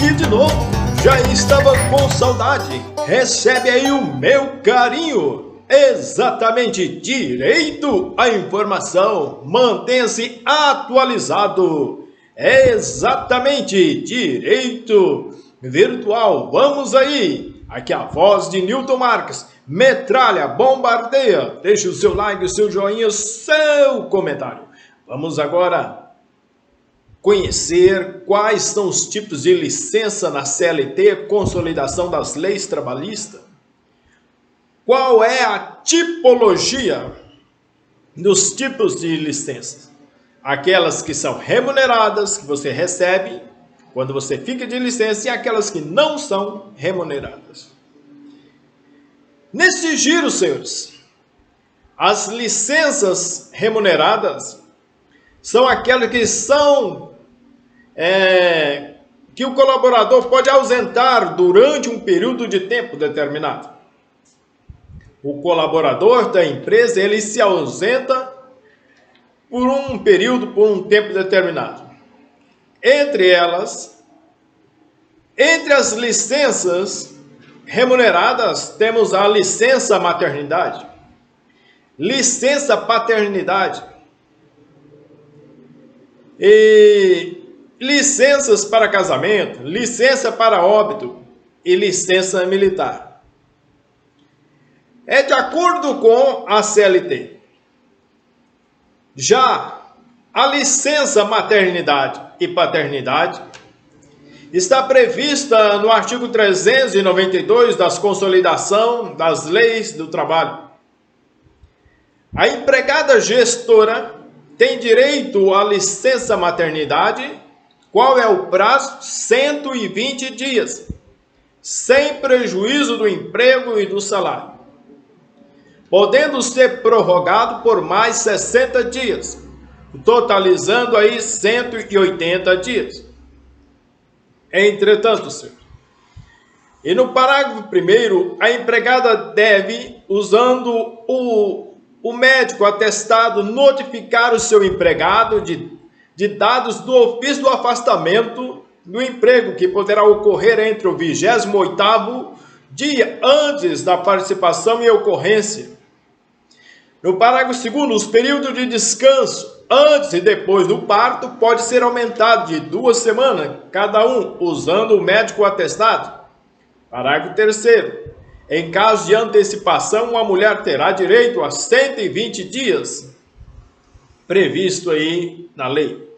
aqui de novo. Já estava com saudade. Recebe aí o meu carinho. Exatamente, direito à informação. Mantenha-se atualizado. Exatamente, direito virtual. Vamos aí. Aqui a voz de Newton Marques. Metralha, bombardeia. Deixe o seu like, o seu joinha, o seu comentário. Vamos agora conhecer quais são os tipos de licença na CLT, consolidação das leis trabalhistas. Qual é a tipologia dos tipos de licenças? Aquelas que são remuneradas, que você recebe quando você fica de licença, e aquelas que não são remuneradas. Nesse giro, senhores, as licenças remuneradas são aquelas que são que o colaborador pode ausentar durante um período de tempo determinado. O colaborador da empresa, ele se ausenta por um período, por um tempo determinado. Entre as licenças remuneradas, temos a licença maternidade, licença paternidade e licenças para casamento, licença para óbito e licença militar. É de acordo com a CLT. Já a licença maternidade e paternidade está prevista no artigo 392 da Consolidação das Leis do Trabalho. A empregada gestora tem direito à licença maternidade. Qual é o prazo? 120 dias, sem prejuízo do emprego e do salário, podendo ser prorrogado por mais 60 dias, totalizando aí 180 dias. Entretanto, senhor, e no parágrafo 1º, a empregada deve, usando o médico atestado, notificar o seu empregado de dados do ofício do afastamento do emprego, que poderá ocorrer entre o 28º dia antes da participação e ocorrência. No parágrafo 2º, os períodos de descanso antes e depois do parto pode ser aumentado de 2 semanas, cada um, usando o médico atestado. Parágrafo 3º, em caso de antecipação, a mulher terá direito a 120 dias, previsto aí na lei.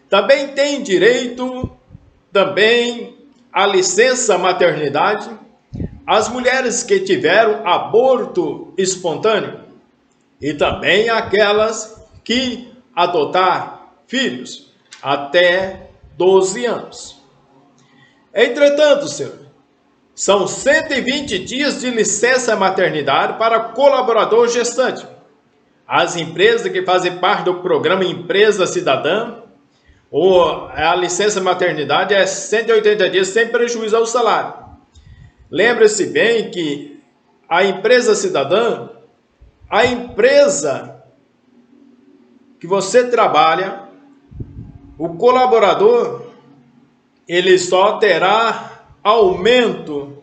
Também tem direito à licença maternidade as mulheres que tiveram aborto espontâneo e também aquelas que adotaram filhos até 12 anos. Entretanto, senhor, são 120 dias de licença maternidade para colaborador gestante. As empresas que fazem parte do programa Empresa Cidadã, ou a licença maternidade é 180 dias sem prejuízo ao salário. Lembre-se bem que a empresa cidadã, a empresa que você trabalha, o colaborador, ele só terá aumento,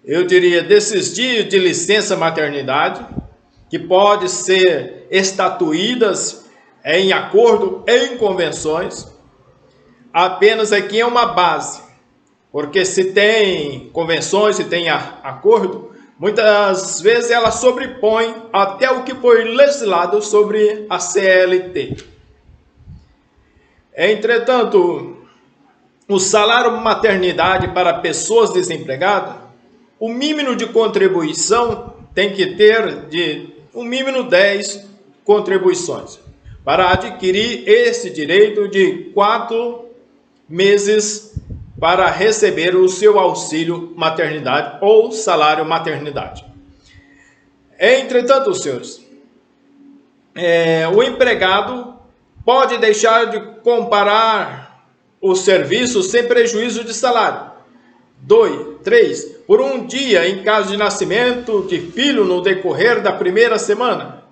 eu diria, desses dias de licença maternidade, que pode ser estatuídas em acordo, em convenções. Apenas aqui é uma base, porque se tem convenções, se tem acordo, muitas vezes ela sobrepõe até o que foi legislado sobre a CLT. Entretanto, o salário maternidade para pessoas desempregadas, o mínimo de contribuição tem que ter um mínimo 10 contribuições para adquirir esse direito de 4 meses para receber o seu auxílio maternidade ou salário maternidade. Entretanto, senhores, o empregado pode deixar de comparar o serviço sem prejuízo de salário. 3, por um dia em caso de nascimento de filho no decorrer da primeira semana.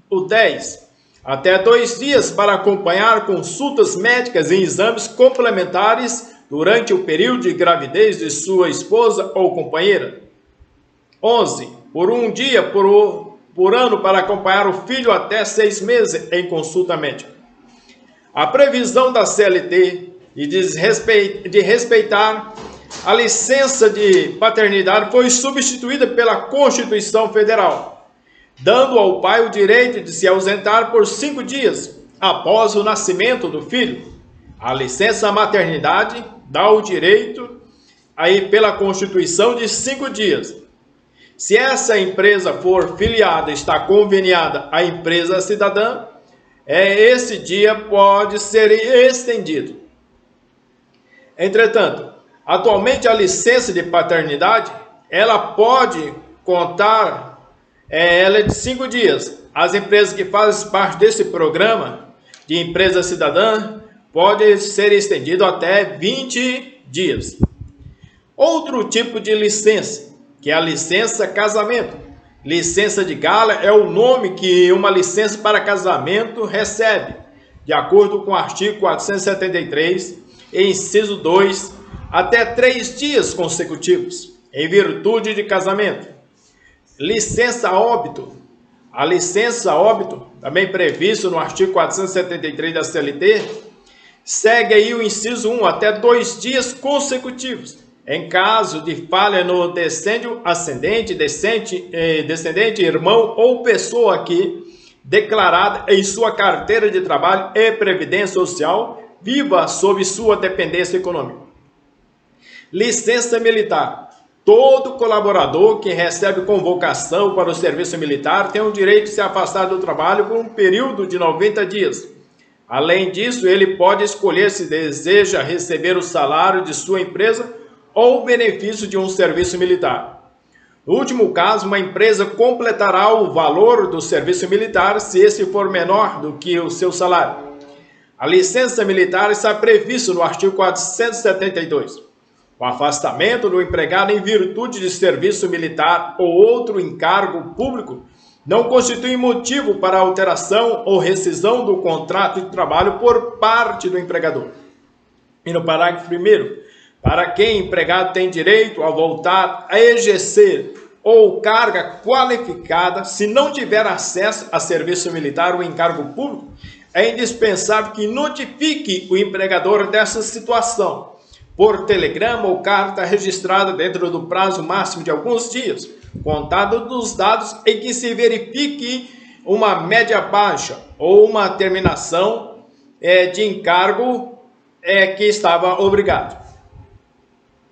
O 10, até 2 dias para acompanhar consultas médicas e exames complementares durante o período de gravidez de sua esposa ou companheira. 11. Por um dia por ano para acompanhar o filho até 6 meses em consulta médica. A previsão da CLT de respeitar a licença de paternidade foi substituída pela Constituição Federal, dando ao pai o direito de se ausentar por 5 dias após o nascimento do filho. A licença maternidade dá o direito aí pela Constituição de 5 dias. Se essa empresa for filiada, está conveniada à empresa cidadã, esse dia pode ser estendido. Entretanto, atualmente a licença de paternidade, ela pode contar, ela é de 5 dias. As empresas que fazem parte desse programa de empresa cidadã pode ser estendido até 20 dias. Outro tipo de licença, que é a licença casamento. Licença de gala é o nome que uma licença para casamento recebe, de acordo com o artigo 473, inciso 2, até 3 dias consecutivos, em virtude de casamento. Licença óbito. A licença óbito, também previsto no artigo 473 da CLT, segue aí o inciso 1, até 2 dias consecutivos. Em caso de falha no descendente, ascendente, descendente, irmão ou pessoa aqui declarada em sua carteira de trabalho e previdência social, viva sob sua dependência econômica. Licença militar. Todo colaborador que recebe convocação para o serviço militar tem o direito de se afastar do trabalho por um período de 90 dias. Além disso, ele pode escolher se deseja receber o salário de sua empresa ou o benefício de um serviço militar. No último caso, uma empresa completará o valor do serviço militar se esse for menor do que o seu salário. A licença militar está prevista no artigo 472. O afastamento do empregado em virtude de serviço militar ou outro encargo público não constitui motivo para alteração ou rescisão do contrato de trabalho por parte do empregador. E no parágrafo 1º, para quem empregado tem direito a voltar a exercer ou carga qualificada, se não tiver acesso a serviço militar ou encargo público, é indispensável que notifique o empregador dessa situação, por telegrama ou carta registrada dentro do prazo máximo de alguns dias, contado dos dados em que se verifique uma média baixa ou uma terminação de encargo que estava obrigado.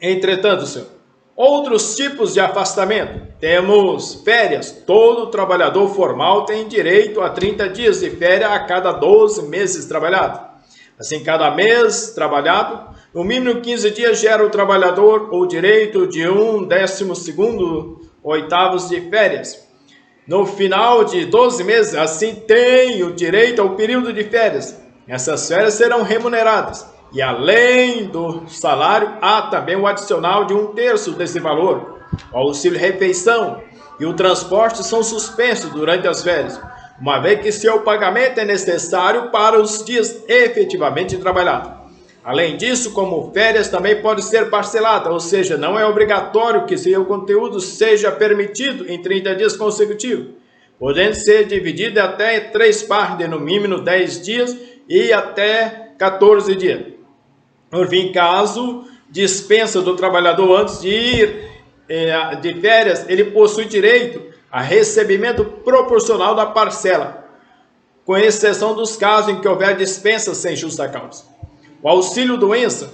Entretanto, senhor, outros tipos de afastamento. Temos férias. Todo trabalhador formal tem direito a 30 dias de férias a cada 12 meses trabalhado. Assim, cada mês trabalhado, no mínimo 15 dias gera o trabalhador o direito de 1/12 de férias. No final de 12 meses, assim, tem o direito ao período de férias. Essas férias serão remuneradas. E além do salário, há também o adicional de 1/3 desse valor. O auxílio-refeição e o transporte são suspensos durante as férias, uma vez que seu pagamento é necessário para os dias efetivamente trabalhados. Além disso, como férias também pode ser parcelada, ou seja, não é obrigatório que seu conteúdo seja permitido em 30 dias consecutivos, podendo ser dividido até 3 partes de no mínimo 10 dias e até 14 dias. Por fim, caso dispensa do trabalhador antes de ir de férias, ele possui direito a recebimento proporcional da parcela, com exceção dos casos em que houver dispensa sem justa causa. O auxílio-doença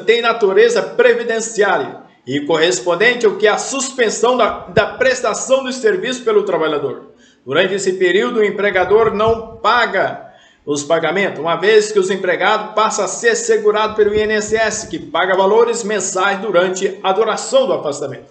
tem natureza previdenciária e correspondente ao que é a suspensão da prestação do serviço pelo trabalhador. Durante esse período, o empregador não paga os pagamentos, uma vez que os empregados passam a ser segurados pelo INSS, que paga valores mensais durante a duração do afastamento.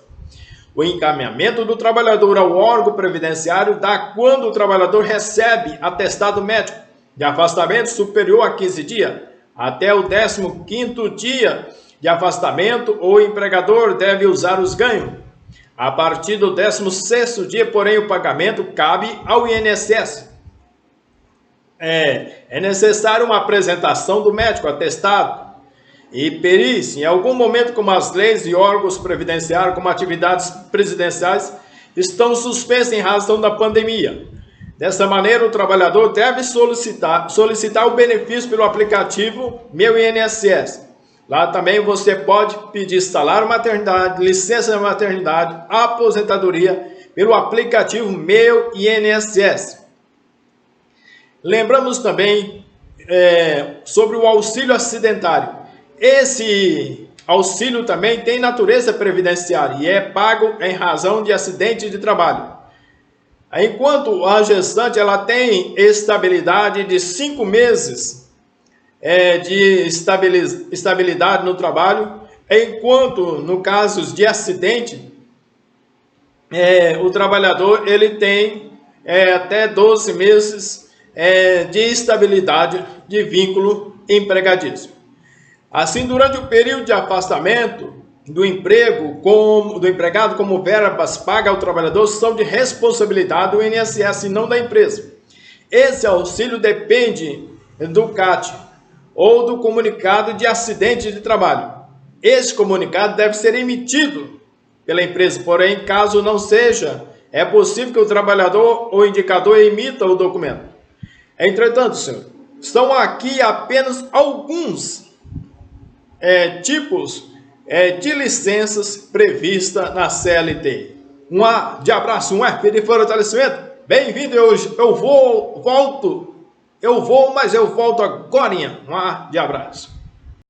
O encaminhamento do trabalhador ao órgão previdenciário dá quando o trabalhador recebe atestado médico de afastamento superior a 15 dias. Até o 15º dia de afastamento, o empregador deve usar os ganhos. A partir do 16º dia, porém, o pagamento cabe ao INSS. é necessário uma apresentação do médico atestado e perícia. Em algum momento, como as leis e órgãos previdenciários, como atividades presidenciais, estão suspensas em razão da pandemia. Dessa maneira, o trabalhador deve solicitar o benefício pelo aplicativo Meu INSS. Lá também você pode pedir salário maternidade, licença de maternidade, aposentadoria pelo aplicativo Meu INSS. Lembramos também sobre o auxílio acidentário. Esse auxílio também tem natureza previdenciária e é pago em razão de acidente de trabalho. Enquanto a gestante ela tem estabilidade de 5 meses de estabilidade no trabalho, enquanto no caso de acidente, o trabalhador ele tem até 12 meses de estabilidade de vínculo empregatício. Assim, durante o período de afastamento do empregado, como verbas pagas ao trabalhador, são de responsabilidade do INSS e não da empresa. Esse auxílio depende do CAT ou do comunicado de acidente de trabalho. Esse comunicado deve ser emitido pela empresa, porém, caso não seja, é possível que o trabalhador ou indicador emita o documento. Entretanto, senhor, estão aqui apenas alguns tipos de licenças previstas na CLT. Um A de abraço, um F de fortalecimento. Bem-vindo, eu vou, mas eu volto agora. Um A de abraço.